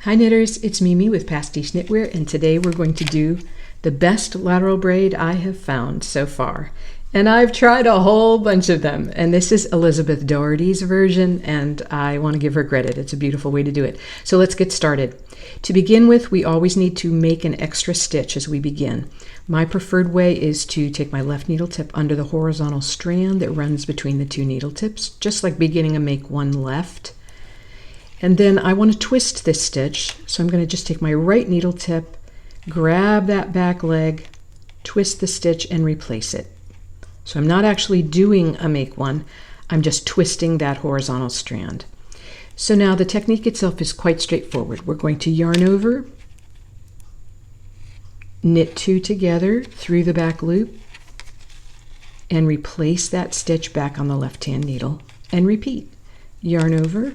Hi knitters, it's Mimi with Pastiche Knitwear, and today we're going to do the best lateral braid I have found so far. And I've tried a whole bunch of them, and this is Elizabeth Doherty's version, and I want to give her credit. It's a beautiful way to do it. So let's get started. To begin with, we always need to make an extra stitch as we begin. My preferred way is to take my left needle tip under the horizontal strand that runs between the two needle tips, just like beginning a make one left. And then I want to twist this stitch, so I'm going to just take my right needle tip, grab that back leg, twist the stitch, and replace it. So I'm not actually doing a make one, I'm just twisting that horizontal strand. So now the technique itself is quite straightforward. We're going to yarn over, knit two together through the back loop, and replace that stitch back on the left-hand needle, and repeat. Yarn over,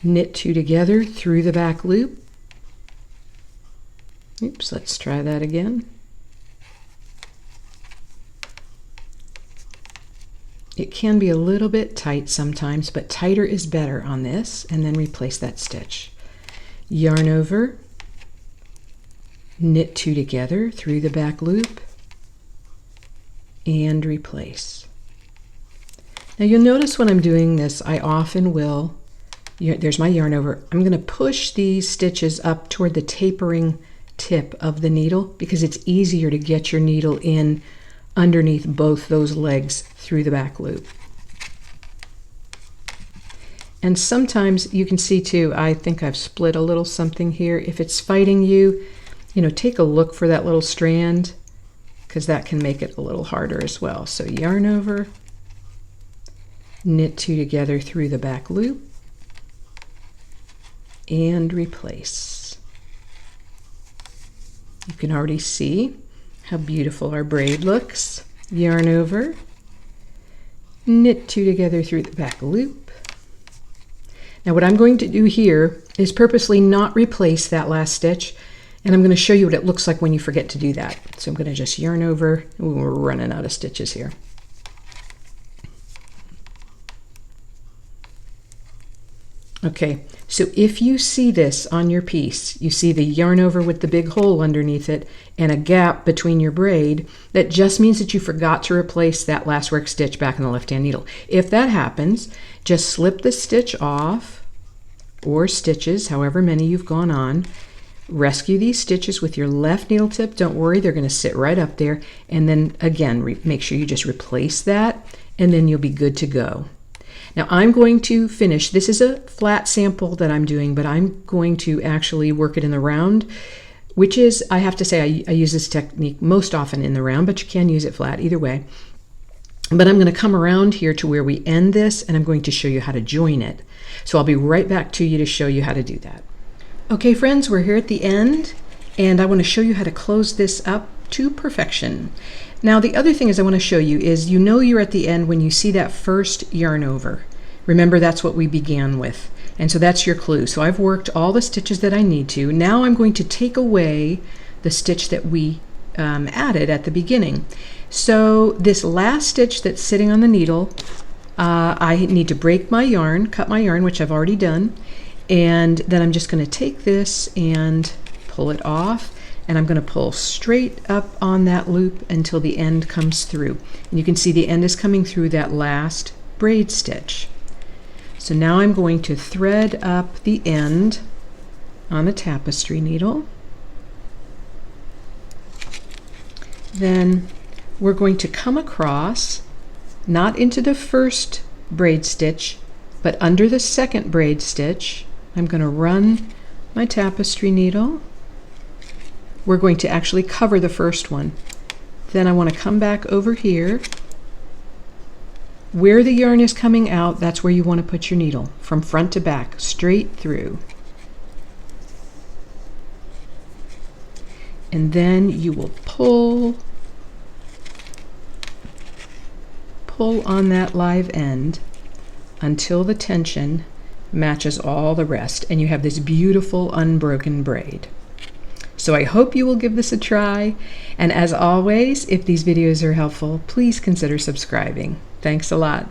knit two together through the back loop. Oops, let's try that again. It can be a little bit tight sometimes, but tighter is better on this, and then replace that stitch. Yarn over, knit two together through the back loop, and replace. Now you'll notice when I'm doing this, I often will, there's my yarn over, I'm going to push these stitches up toward the tapering tip of the needle because it's easier to get your needle in underneath both those legs through the back loop. And sometimes you can see too, I think I've split a little something here. If it's fighting you, take a look for that little strand because that can make it a little harder as well. So yarn over, knit two together through the back loop, and replace. You can already see how beautiful our braid looks. Yarn over, knit two together through the back loop. Now what I'm going to do here is purposely not replace that last stitch, and I'm going to show you what it looks like when you forget to do that. So I'm going to just yarn over. Ooh, we're running out of stitches here. Okay, so if you see this on your piece, you see the yarn over with the big hole underneath it and a gap between your braid, that just means that you forgot to replace that last work stitch back in the left-hand needle. If that happens, just slip the stitch off, or stitches, however many you've gone on. Rescue these stitches with your left needle tip. Don't worry, they're going to sit right up there. And then again, make sure you just replace that, and then you'll be good to go. Now I'm going to finish, this is a flat sample that I'm doing, but I'm going to actually work it in the round, which is, I have to say, I use this technique most often in the round, but you can use it flat either way. But I'm going to come around here to where we end this, and I'm going to show you how to join it. So I'll be right back to you to show you how to do that. Okay friends, we're here at the end, and I want to show you how to close this up to perfection. Now the other thing is I want to show you is, you're at the end when you see that first yarn over. Remember, that's what we began with, and so that's your clue. So I've worked all the stitches that I need to. Now I'm going to take away the stitch that we added at the beginning. So this last stitch that's sitting on the needle, I need to break my yarn, cut my yarn, which I've already done, and then I'm just going to take this and pull it off. And I'm going to pull straight up on that loop until the end comes through. And you can see the end is coming through that last braid stitch. So now I'm going to thread up the end on the tapestry needle. Then we're going to come across, not into the first braid stitch, but under the second braid stitch. I'm going to run my tapestry needle. We're going to actually cover the first one. Then I want to come back over here. Where the yarn is coming out, that's where you want to put your needle, from front to back, straight through. And then you will pull on that live end until the tension matches all the rest, and you have this beautiful unbroken braid. So I hope you will give this a try, and as always, if these videos are helpful, please consider subscribing. Thanks a lot.